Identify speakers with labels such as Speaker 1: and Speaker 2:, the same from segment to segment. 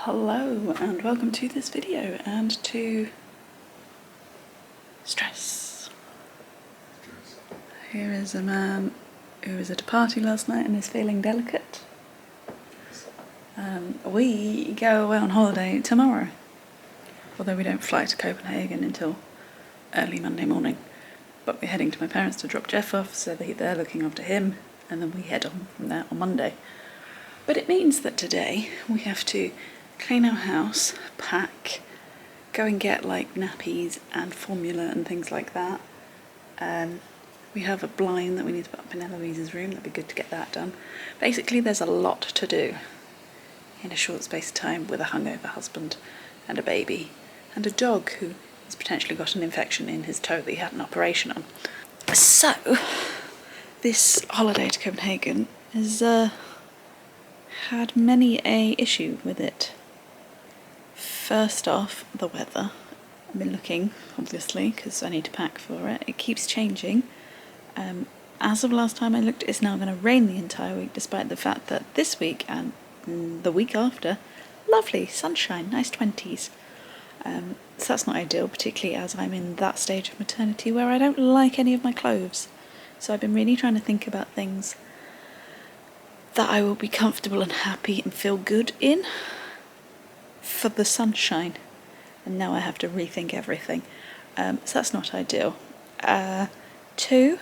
Speaker 1: Hello and welcome to this video and to stress. Here is a man who was at a party last night and is feeling delicate. We go away on holiday tomorrow, although we don't fly to Copenhagen until early Monday morning, but we're heading to my parents to drop Jeff off so that they're looking after him, and then we head on from there on Monday. But it means that today we have to clean our house, pack, go and get like nappies and formula and things like that. We have a blind that we need to put up in Eloise's room. That'd be good to get that done. Basically, there's a lot to do in a short space of time with a hungover husband and a baby and a dog who has potentially got an infection in his toe that he had an operation on. So, this holiday to Copenhagen has had many a issue with it. First off, the weather. I've been looking, obviously, because I need to pack for it. It keeps changing. As of last time I looked, it's now going to rain the entire week, despite the fact that this week and the week after, lovely, sunshine, nice 20s. So that's not ideal, particularly as I'm in that stage of maternity where I don't like any of my clothes. So I've been really trying to think about things that I will be comfortable and happy and feel good in for the sunshine. And now I have to rethink everything. So that's not ideal. 2,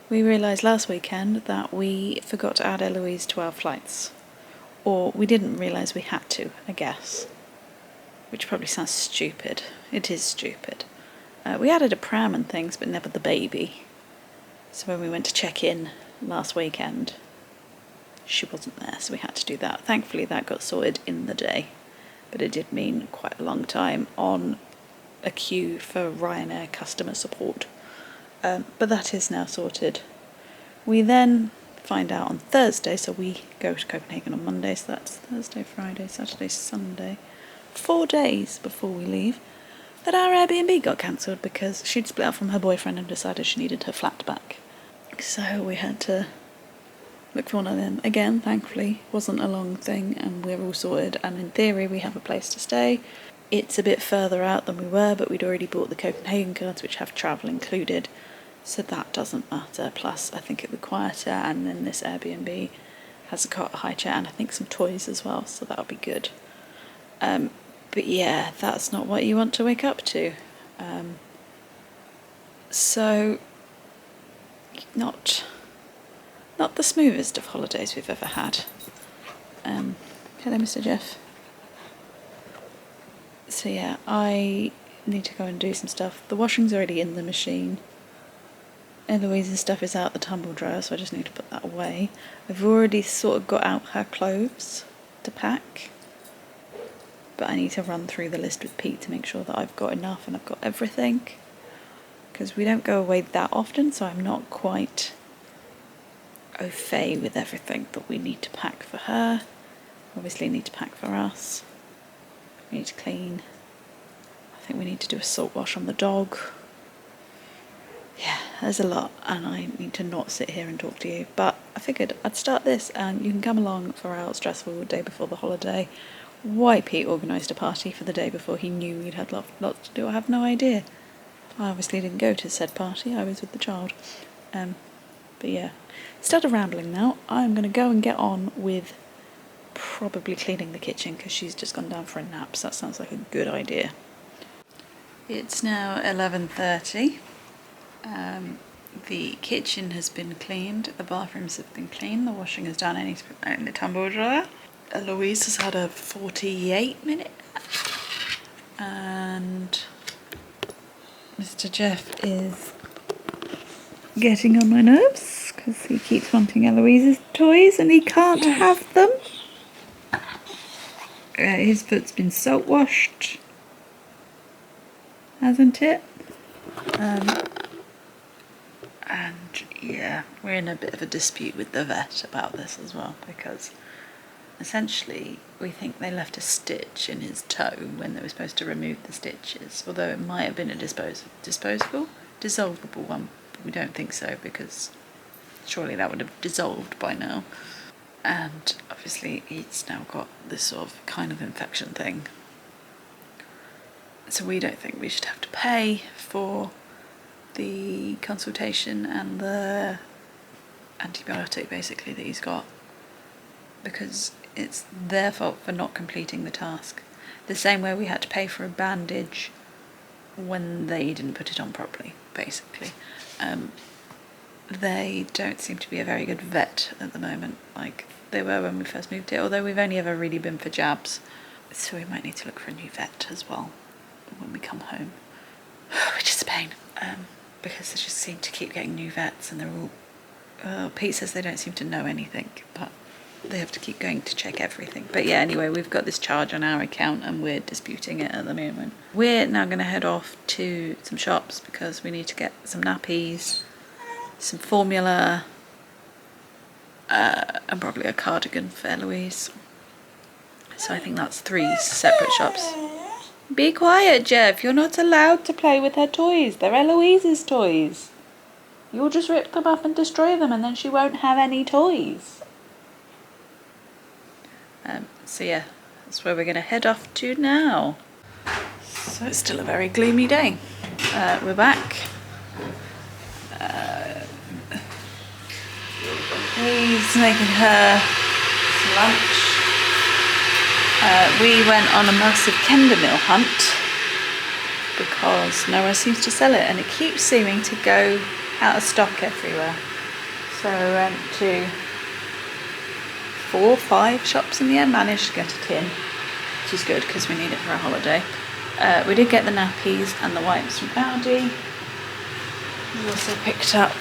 Speaker 1: we realised last weekend that we forgot to add Eloise to our flights. Or we didn't realise we had to, I guess. Which probably sounds stupid. It is stupid. We added a pram and things, but never the baby. So when we went to check in last weekend, she wasn't there, so we had to do that. Thankfully that got sorted in the day, but it did mean quite a long time on a queue for Ryanair customer support. But that is now sorted. We then find out on Thursday, so we go to Copenhagen on Monday, so that's Thursday, Friday, Saturday, Sunday, 4 days before we leave, that our Airbnb got cancelled because she'd split up from her boyfriend and decided she needed her flat back. So we had to look for one of them. Again, thankfully, wasn't a long thing and we're all sorted, and in theory we have a place to stay. It's a bit further out than we were, but we'd already bought the Copenhagen cards which have travel included, so that doesn't matter. Plus I think it'll be quieter, and then this Airbnb has a high chair and I think some toys as well, so that'll be good. But yeah, that's not what you want to wake up to. So not the smoothest of holidays we've ever had. Hello, Mr. Jeff. So yeah, I need to go and do some stuff. The washing's already in the machine. Eloise's stuff is out the tumble dryer, so I just need to put that away. I've already sort of got out her clothes to pack, but I need to run through the list with Pete to make sure that I've got enough and I've got everything, because we don't go away that often, so I'm not quite au fait with everything that we need to pack for her. Obviously need to pack for us. We need to clean. I think we need to do a salt wash on the dog. Yeah, there's a lot, and I need to not sit here and talk to you, but I figured I'd start this and you can come along for our stressful day before the holiday. Why Pete organised a party for the day before he knew we'd had lots to do, I have no idea. I obviously didn't go to said party, I was with the child. But yeah, instead of rambling now, I'm going to go and get on with probably cleaning the kitchen because she's just gone down for a nap, so that sounds like a good idea. It's now 11:30. The kitchen has been cleaned, the bathrooms have been cleaned, the washing is done, I need to put that in the tumble dryer. Eloise has had a 48-minute nap, and Mr. Jeff is getting on my nerves because he keeps wanting Eloise's toys and he can't have them. His foot's been salt washed, hasn't it? And yeah, we're in a bit of a dispute with the vet about this as well, because essentially we think they left a stitch in his toe when they were supposed to remove the stitches, although it might have been a dissolvable one, but we don't think so because surely that would have dissolved by now. And obviously he's now got this sort of kind of infection thing. So we don't think we should have to pay for the consultation and the antibiotic basically that he's got, because it's their fault for not completing the task. The same way we had to pay for a bandage when they didn't put it on properly, basically. They don't seem to be a very good vet at the moment, like they were when we first moved here, although we've only ever really been for jabs. So we might need to look for a new vet as well when we come home, which is a pain, because they just seem to keep getting new vets, and they're all... Pete says they don't seem to know anything, but they have to keep going to check everything. But yeah, anyway, we've got this charge on our account and we're disputing it at the moment. We're now going to head off to some shops because we need to get some nappies, some formula, and probably a cardigan for Eloise. So I think that's 3 separate shops. Be quiet, Jeff. You're not allowed to play with her toys. They're Eloise's toys. You'll just rip them up and destroy them, and then she won't have any toys. So yeah, that's where we're going to head off to now. So it's still a very gloomy day. We're back. He's making her some lunch. We went on a massive Kinder Meal hunt because nowhere seems to sell it, and it keeps seeming to go out of stock everywhere. So we went to 4 or 5 shops in the end, managed to get a tin, which is good because we need it for a holiday. We did get the nappies and the wipes from Aldi. We also picked up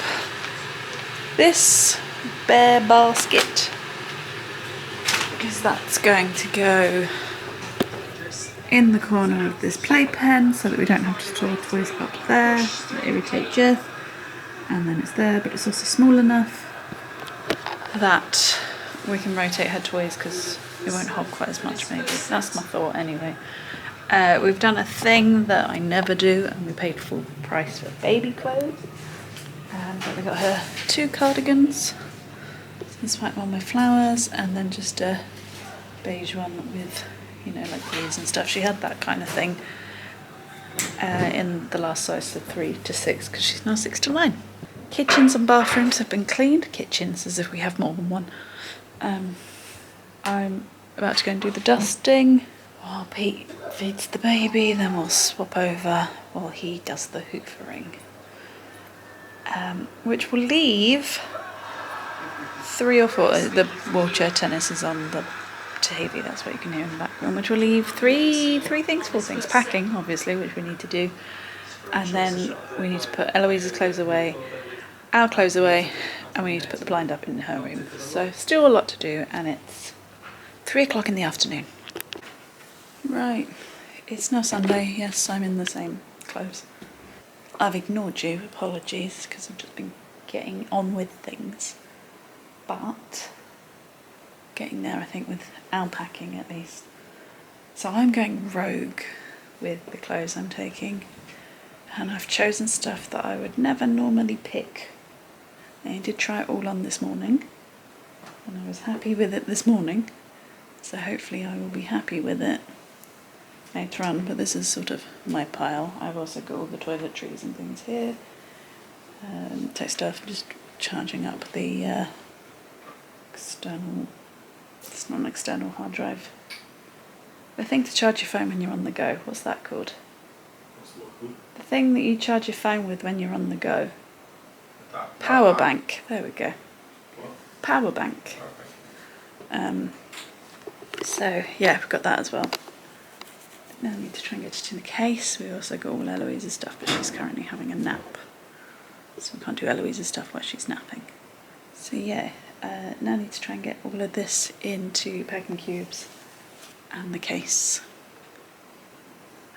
Speaker 1: this bear basket because that's going to go in the corner of this playpen so that we don't have to store toys up there that irritate Jeff. And then it's there, but it's also small enough that we can rotate her toys because it won't hold quite as much, maybe. That's my thought anyway. We've done a thing that I never do, and we paid full price for baby clothes. But we got her 2 cardigans, this white one with flowers, and then just a beige one with, you know, like leaves and stuff. She had that kind of thing in the last size, so 3 to 6, because she's now 6 to 9. Kitchens and bathrooms have been cleaned. Kitchens as if we have more than one. I'm about to go and do the dusting while Pete feeds the baby, then we'll swap over while he does the hoovering, which will leave 3 or 4. The wheelchair tennis is on the TV, that's what you can hear in the background, which will leave 4 things. Packing, obviously, which we need to do, and then we need to put Eloise's clothes away, our clothes away, and we need to put the blind up in her room. So still a lot to do, and it's 3 o'clock in the afternoon. Right, it's now Sunday. Yes, I'm in the same clothes. I've ignored you, apologies, because I've just been getting on with things, but getting there, I think, with our packing at least. So I'm going rogue with the clothes I'm taking, and I've chosen stuff that I would never normally pick. I did try it all on this morning, and I was happy with it this morning, so hopefully I will be happy with it later on. But this is sort of my pile. I've also got all the toiletries and things here. Tech stuff, just charging up the external, it's not an external hard drive, the thing to charge your phone when you're on the go. What's that called? The thing that you charge your phone with when you're on the go. Power bank. There we go. Power bank. So yeah, we've got that as well. Now I need to try and get it in the case. We also got all Eloise's stuff, but she's currently having a nap, so we can't do Eloise's stuff while she's napping. So yeah, now I need to try and get all of this into packing cubes and the case,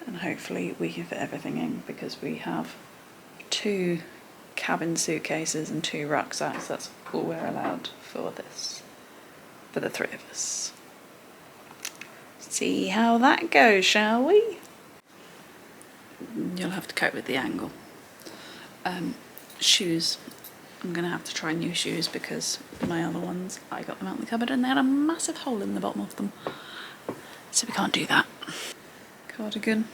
Speaker 1: and hopefully we can fit everything in, because we have 2 cabin suitcases and 2 rucksacks. That's all we're allowed for this, for the 3 of us. See how that goes, shall we? You'll have to cope with the angle. Shoes. I'm going to have to try new shoes because my other ones, I got them out in the cupboard and they had a massive hole in the bottom of them. So we can't do that. Cardigan.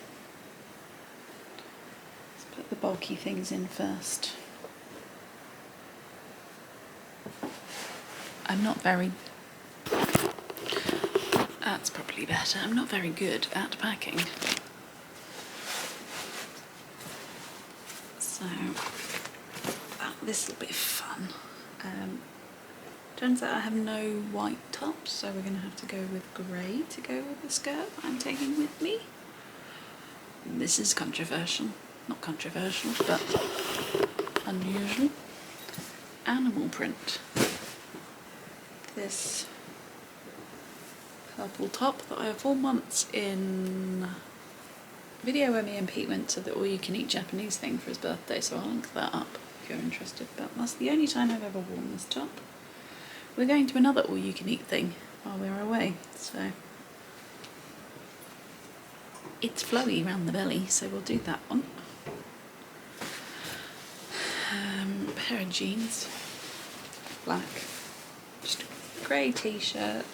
Speaker 1: Let's put the bulky things in first. That's probably better. I'm not very good at packing. So, this will be fun. Turns out I have no white tops, so we're going to have to go with grey to go with the skirt I'm taking with me. This is controversial. Not controversial, but unusual. Animal print. This purple top that I have worn once in a video where me and Pete went to the all-you-can-eat Japanese thing for his birthday, so I'll link that up if you're interested. But that's the only time I've ever worn this top. We're going to another all-you-can-eat thing while we're away, so it's flowy around the belly, so we'll do that one. Pair of jeans, black, just a grey t-shirt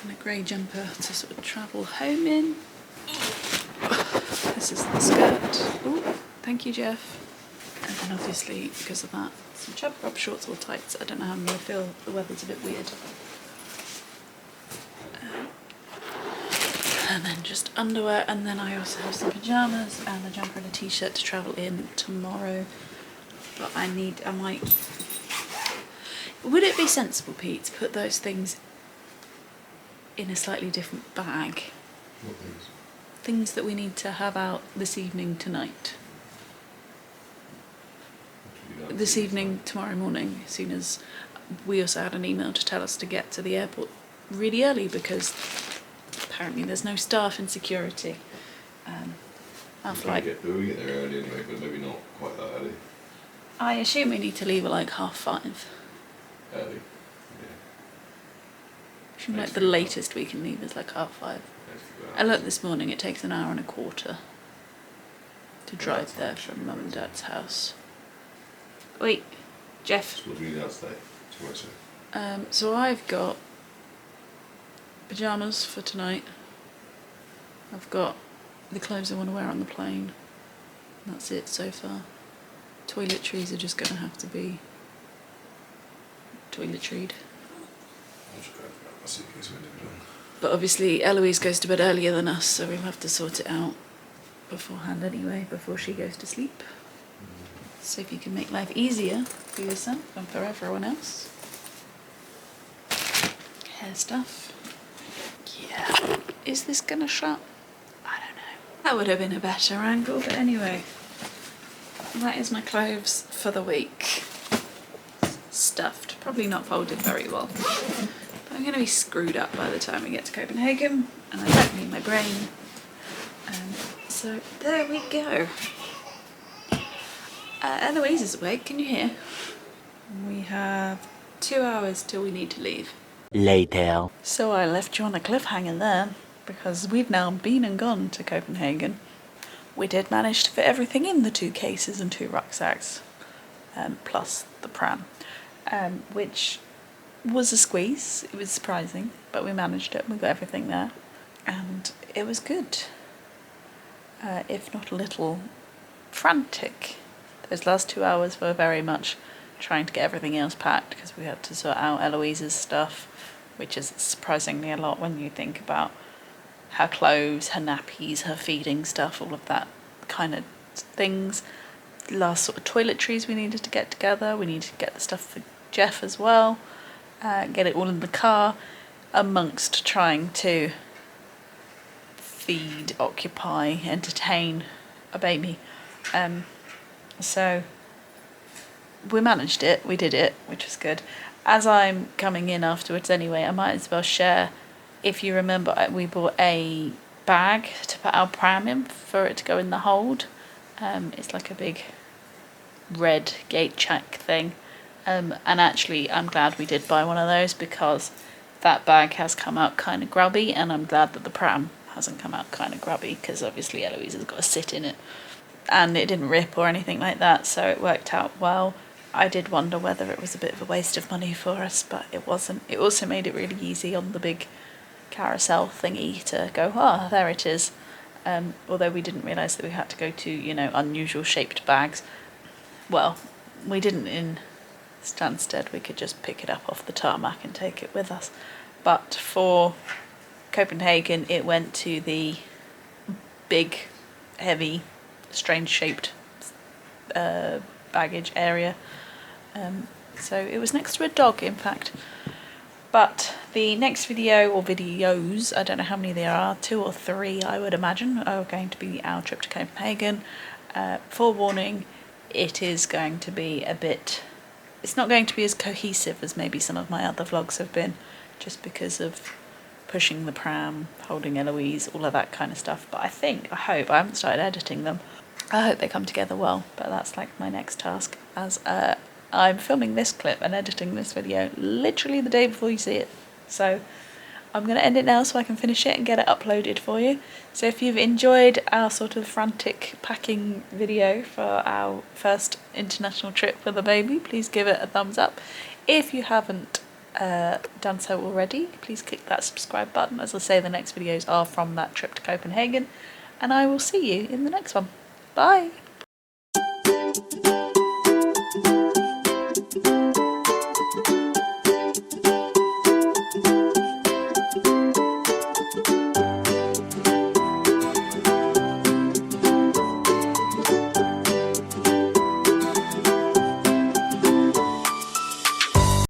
Speaker 1: and a grey jumper to sort of travel home in. This is the skirt. Oh, thank you, Jeff. And then obviously, because of that, some chub rub shorts or tights. I don't know how I'm going to feel. The weather's a bit weird. And then just underwear, and then I also have some pyjamas and a jumper and a t-shirt to travel in tomorrow. But I might... Would it be sensible, Pete, to put those things in a slightly different bag?
Speaker 2: What things?
Speaker 1: Things that we need to have out this evening tonight. This evening, tomorrow morning, as soon as we also had an email to tell us to get to the airport really early because apparently there's no staff in security. Our flight.
Speaker 2: We get there early anyway, but maybe not quite that early.
Speaker 1: I assume we need to leave at like 5:30.
Speaker 2: Early, yeah.
Speaker 1: I assume like the latest we can leave is like 5:30. I looked this morning, it takes an hour and a quarter to drive there from Mum and Dad's house. Wait, Jeff.
Speaker 2: So what do we need out today?
Speaker 1: So I've got pyjamas for tonight. I've got the clothes I want to wear on the plane. That's it so far. Toiletries are just going to have to be toiletried.
Speaker 2: I'll just grab my suitcase when it's done.
Speaker 1: But obviously Eloise goes to bed earlier than us, so we'll have to sort it out beforehand anyway, before she goes to sleep. So if you can make life easier for yourself and for everyone else. Hair stuff. Yeah. Is this gonna shut? I don't know. That would have been a better angle, but anyway. That is my clothes for the week. Stuffed. Probably not folded very well. But I'm going to be screwed up by the time we get to Copenhagen, and I don't need my brain. So there we go. Eloise is awake, can you hear? We have 2 hours till we need to leave.
Speaker 3: Later.
Speaker 1: So I left you on a cliffhanger there, because we've now been and gone to Copenhagen. We did manage to fit everything in the 2 cases and 2 rucksacks, plus the pram, which was a squeeze. It was surprising, but we managed it. We got everything there, and it was good, if not a little frantic. Those last 2 hours were very much trying to get everything else packed because we had to sort out Eloise's stuff, which is surprisingly a lot when you think about her clothes, her nappies, her feeding stuff, all of that kind of things. Last sort of toiletries we needed to get together. We needed to get the stuff for Jeff as well, get it all in the car, amongst trying to feed, occupy, entertain a baby. So we managed it, we did it, which was good. As I'm coming in afterwards anyway, I might as well share. If you remember, we bought a bag to put our pram in for it to go in the hold. It's like a big red gate check thing. And actually, I'm glad we did buy one of those because that bag has come out kind of grubby, and I'm glad that the pram hasn't come out kind of grubby because obviously Eloise has got to sit in it. And it didn't rip or anything like that, so it worked out well. I did wonder whether it was a bit of a waste of money for us, but it wasn't. It also made it really easy on the big carousel thingy to go, oh, there it is. Although we didn't realise that we had to go to, you know, unusual shaped bags. Well, we didn't in Stansted. We could just pick it up off the tarmac and take it with us. But for Copenhagen, it went to the big, heavy, strange shaped baggage area. So it was next to a dog, in fact. But the next video, or videos, I don't know how many there are, 2 or 3 I would imagine, are going to be our trip to Copenhagen. Forewarning, it is going to be a bit... It's not going to be as cohesive as maybe some of my other vlogs have been, just because of pushing the pram, holding Eloise, all of that kind of stuff. But I hope, I haven't started editing them, I hope they come together well, but that's like my next task, as I'm filming this clip and editing this video literally the day before you see it. So I'm going to end it now so I can finish it and get it uploaded for you. So if you've enjoyed our sort of frantic packing video for our first international trip with a baby, please give it a thumbs up. If you haven't done so already, please click that subscribe button. As I say, the next videos are from that trip to Copenhagen, and I will see you in the next one. Bye!